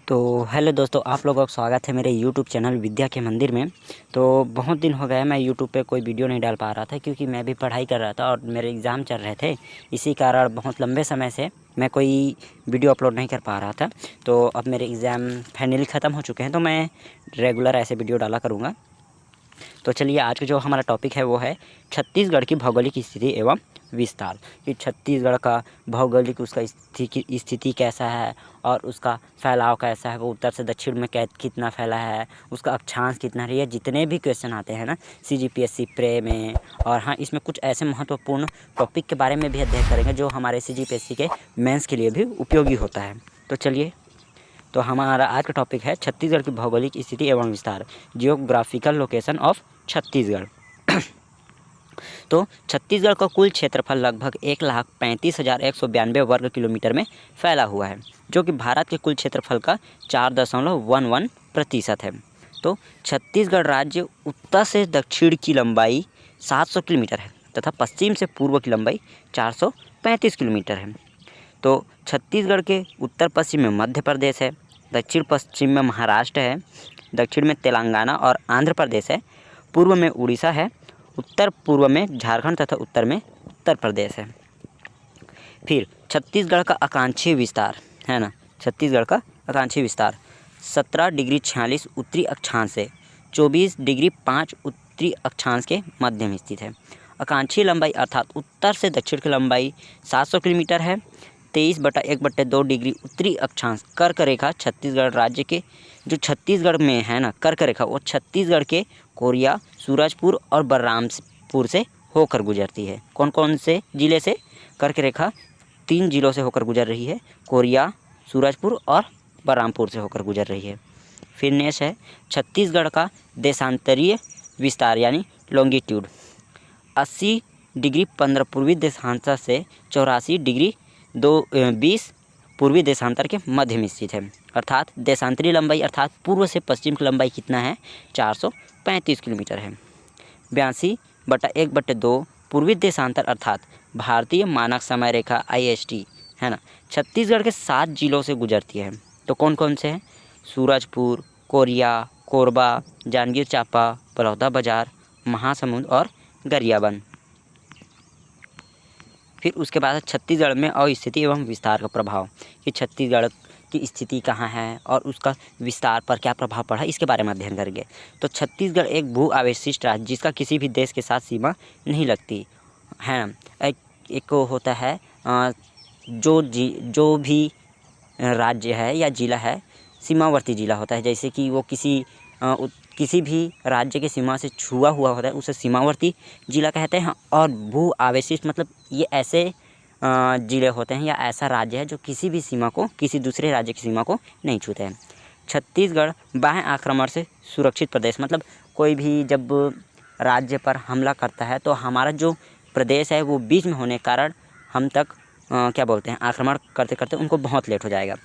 तो हेलो दोस्तों, आप लोगों का स्वागत है मेरे यूट्यूब चैनल विद्या के मंदिर में। तो बहुत दिन हो गए मैं यूट्यूब पे कोई वीडियो नहीं डाल पा रहा था, क्योंकि मैं भी पढ़ाई कर रहा था और मेरे एग्ज़ाम चल रहे थे। इसी कारण बहुत लंबे समय से मैं कोई वीडियो अपलोड नहीं कर पा रहा था। तो अब मेरे एग्ज़ाम फाइनली ख़त्म हो चुके हैं, तो मैं रेगुलर ऐसे वीडियो डाला करूँगा। तो चलिए, आज का जो हमारा टॉपिक है वो है छत्तीसगढ़ की भौगोलिक स्थिति एवं विस्तार। कि छत्तीसगढ़ का भौगोलिक उसका स्थिति कैसा है और उसका फैलाव कैसा है, वो उत्तर से दक्षिण में कितना फैला है, उसका अक्षांश कितना है। ये जितने भी क्वेश्चन आते हैं ना CGPSC प्रे में, और हाँ, इसमें कुछ ऐसे महत्वपूर्ण टॉपिक के बारे में भी अध्ययन करेंगे जो हमारे CGPSC के मेंस के लिए भी उपयोगी होता है। तो चलिए, तो हमारा आज का टॉपिक है छत्तीसगढ़ की भौगोलिक स्थिति एवं विस्तार, जियोग्राफिकल लोकेशन ऑफ छत्तीसगढ़। तो छत्तीसगढ़ का कुल क्षेत्रफल लगभग 1,35,192 वर्ग किलोमीटर में फैला हुआ है, जो कि भारत के कुल क्षेत्रफल का 4.11% है। तो छत्तीसगढ़ राज्य उत्तर से दक्षिण की लंबाई 700 किलोमीटर है तथा पश्चिम से पूर्व की लंबाई 435 किलोमीटर है। तो छत्तीसगढ़ के उत्तर पश्चिम में मध्य प्रदेश है, दक्षिण पश्चिम में महाराष्ट्र है, दक्षिण में तेलंगाना और आंध्र प्रदेश है, पूर्व में उड़ीसा है, उत्तर पूर्व में झारखंड तथा उत्तर में उत्तर प्रदेश है। फिर छत्तीसगढ़ का आकांक्षीय विस्तार है ना, छत्तीसगढ़ का आकांक्षीय विस्तार 17 डिग्री 46 उत्तरी अक्षांश से 24 डिग्री 5 उत्तरी अक्षांश के मध्य में स्थित है। आकांक्षीय लंबाई अर्थात उत्तर से दक्षिण की लंबाई 700 किलोमीटर है। 23/1/2 डिग्री उत्तरी अक्षांश कर्क रेखा छत्तीसगढ़ राज्य के, जो छत्तीसगढ़ में है ना कर्क रेखा, वो छत्तीसगढ़ के कोरिया, सूरजपुर और बलरामपुर से होकर गुजरती है। कौन कौन से ज़िले से कर्क रेखा 3 जिलों से होकर गुजर रही है, कोरिया, सूरजपुर और बलरामपुर से होकर गुजर रही है। फिर नेक्स्ट है छत्तीसगढ़ का देशांतरीय विस्तार यानी लॉन्गिट्यूड 80 डिग्री 15 पूर्वी देशांतर से 84 डिग्री 20 पूर्वी देशांतर के मध्य में स्थित है। अर्थात देशांतरीय लंबाई अर्थात पूर्व से पश्चिम की लंबाई कितना है, 435 किलोमीटर है। 82/1/2 पूर्वी देशांतर अर्थात भारतीय मानक समय रेखा IST है ना, छत्तीसगढ़ के 7 जिलों से गुजरती है। तो कौन कौन से हैं, सूरजपुर, कोरिया, कोरबा, जांजगीर चांपा, बलौदाबाजार, महासमुंद और गरियाबंद। फिर उसके बाद छत्तीसगढ़ में अवस्थिति एवं विस्तार का प्रभाव, कि छत्तीसगढ़ की स्थिति कहाँ है और उसका विस्तार पर क्या प्रभाव पड़ा, इसके बारे में अध्ययन करेंगे। तो छत्तीसगढ़ एक भू अवशिष्ट राज्य जिसका किसी भी देश के साथ सीमा नहीं लगती है। एक होता है जो भी राज्य है या जिला है, सीमावर्ती जिला होता है। जैसे कि वो किसी भी राज्य के सीमा से छुआ हुआ होता है, उसे सीमावर्ती जिला कहते हैं। और भू अवशिष्ट मतलब ये ऐसे जिले होते हैं या ऐसा राज्य है जो किसी भी सीमा को, किसी दूसरे राज्य की सीमा को नहीं छूते हैं। छत्तीसगढ़ बाह्य आक्रमण से सुरक्षित प्रदेश, मतलब कोई भी जब राज्य पर हमला करता है तो हमारा जो प्रदेश है वो बीच में होने के कारण हम तक क्या बोलते हैं, आक्रमण करते करते उनको बहुत लेट हो जाएगा।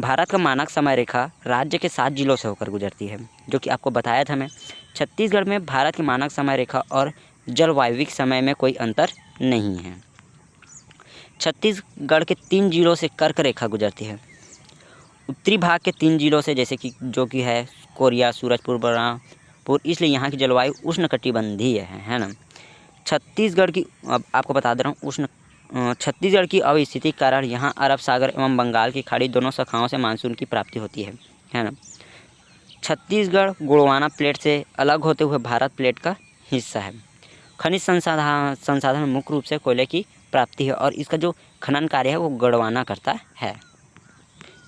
भारत का मानक समय रेखा राज्य के 7 जिलों से होकर गुजरती है, जो कि आपको बताया था मैं। छत्तीसगढ़ में भारत की मानक समय रेखा और जलवायविक समय में कोई अंतर नहीं है। छत्तीसगढ़ के 3 जिलों से कर्क रेखा गुजरती है। उत्तरी भाग के 3 जिलों से, जैसे कि जो कि है कोरिया, सूरजपुर, बलरामपुर, इसलिए यहाँ की जलवायु उष्णकटिबंधीय है ना। छत्तीसगढ़ की, अब आपको बता दे रहा हूँ, छत्तीसगढ़ की अवस्थिति के कारण यहाँ अरब सागर एवं बंगाल की खाड़ी दोनों शाखाओं से मानसून की प्राप्ति होती है ना। छत्तीसगढ़ गोंडवाना प्लेट से अलग होते हुए भारत प्लेट का हिस्सा है। खनिज संसाधन मुख्य रूप से कोयले की प्राप्ति है और इसका जो खनन कार्य है वो गोंडवाना करता है।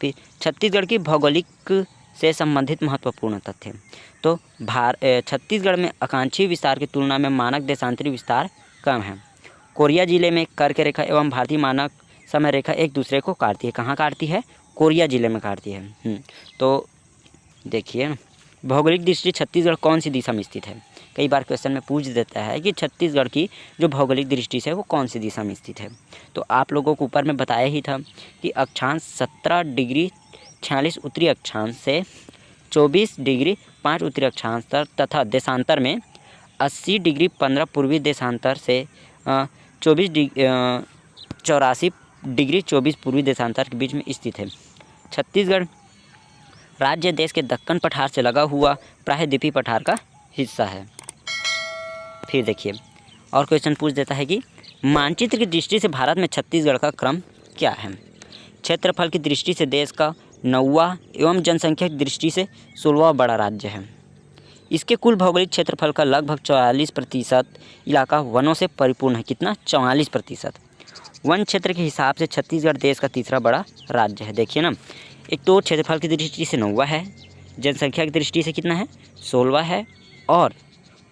फिर छत्तीसगढ़ की भौगोलिक से संबंधित महत्वपूर्ण तथ्य, तो छत्तीसगढ़ में आकांक्षी विस्तार की तुलना में मानक देशांतरी विस्तार कम है। कोरिया जिले में कर्क रेखा एवं भारतीय मानक समय रेखा एक दूसरे को काटती है। कहाँ काटती है, कोरिया जिले में काटती है। तो देखिए ना, भौगोलिक दृष्टि छत्तीसगढ़ कौन सी दिशा में स्थित है। कई बार क्वेश्चन में पूछ देता है कि छत्तीसगढ़ की जो भौगोलिक दृष्टि से वो कौन सी दिशा में स्थित है। तो आप लोगों को ऊपर में बताया ही था कि अक्षांश 17 डिग्री 46 उत्तरी अक्षांश से 24 डिग्री 5 उत्तरी अक्षांश तथा देशांतर में 80 डिग्री 15 पूर्वी देशांतर से 84 डिग्री 24 पूर्वी देशांतर के बीच में स्थित है। छत्तीसगढ़ राज्य देश के दक्कन पठार से लगा हुआ प्रायद्वीपीय पठार का हिस्सा है। फिर देखिए और क्वेश्चन पूछ देता है कि मानचित्र की दृष्टि से भारत में छत्तीसगढ़ का क्रम क्या है। क्षेत्रफल की दृष्टि से देश का 9वां एवं जनसंख्या की दृष्टि से 16वां बड़ा राज्य है। इसके कुल भौगोलिक क्षेत्रफल का लगभग 44% इलाका वनों से परिपूर्ण है। कितना? 44%। वन क्षेत्र के हिसाब से छत्तीसगढ़ देश का तीसरा बड़ा राज्य है। देखिए ना, एक तो क्षेत्रफल की दृष्टि से 9वां है, जनसंख्या की दृष्टि से कितना है? 16वां है, और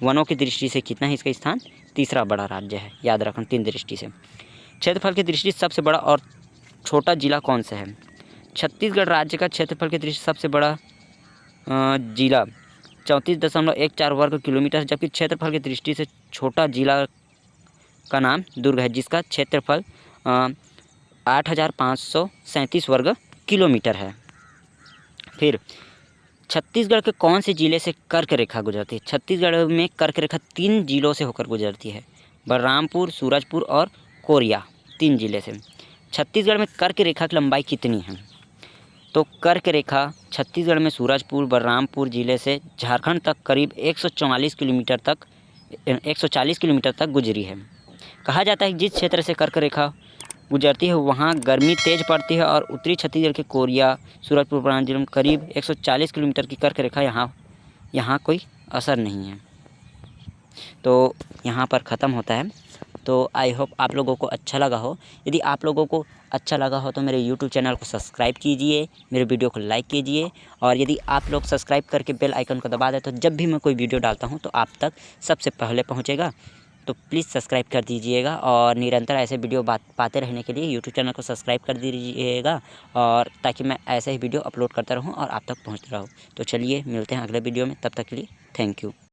वनों की दृष्टि से कितना है इसका स्थान? तीसरा बड़ा राज्य है। याद रखना 3 दृष्टि से। क्षेत्रफल की दृष्टि से सबसे बड़ा और छोटा जिला कौन सा है? छत्तीसगढ़ राज्य का क्षेत्रफल की दृष्टि से सबसे बड़ा जिला 34.14 वर्ग किलोमीटर, जबकि क्षेत्रफल की दृष्टि से छोटा जिला का नाम दुर्ग है, जिसका क्षेत्रफल 8,537 वर्ग किलोमीटर है। फिर छत्तीसगढ़ के कौन से जिले से कर्क रेखा गुजरती है? छत्तीसगढ़ में कर्क रेखा 3 जिलों से होकर गुजरती है, बलरामपुर, सूरजपुर और कोरिया, 3 जिले से। छत्तीसगढ़ में कर्क रेखा की लंबाई कितनी है? तो कर्क रेखा छत्तीसगढ़ में सूरजपुर, बलरामपुर जिले से झारखंड तक करीब 140 किलोमीटर तक गुजरी है। कहा जाता है कि जिस क्षेत्र से कर्क रेखा गुजरती है वहाँ गर्मी तेज पड़ती है, और उत्तरी छत्तीसगढ़ के कोरिया, सूरजपुर, बलरामपुर जिलों में करीब 140 किलोमीटर की कर्क रेखा यहाँ कोई असर नहीं है। तो यहाँ पर ख़त्म होता है। तो आई होप आप लोगों को अच्छा लगा हो। यदि आप लोगों को अच्छा लगा हो तो मेरे यूट्यूब चैनल को सब्सक्राइब कीजिए, मेरे वीडियो को लाइक कीजिए, और यदि आप लोग सब्सक्राइब करके बेल आइकन को दबा दें तो जब भी मैं कोई वीडियो डालता हूँ तो आप तक सबसे पहले पहुँचेगा। तो प्लीज़ सब्सक्राइब कर दीजिएगा, और निरंतर ऐसे वीडियो पाते रहने के लिए यूट्यूब चैनल को सब्सक्राइब कर दीजिएगा, और ताकि मैं ऐसे ही वीडियो अपलोड करता रहूँ और आप तक पहुँचता रहूँ। तो चलिए मिलते हैं अगले वीडियो में, तब तक के लिए थैंक यू।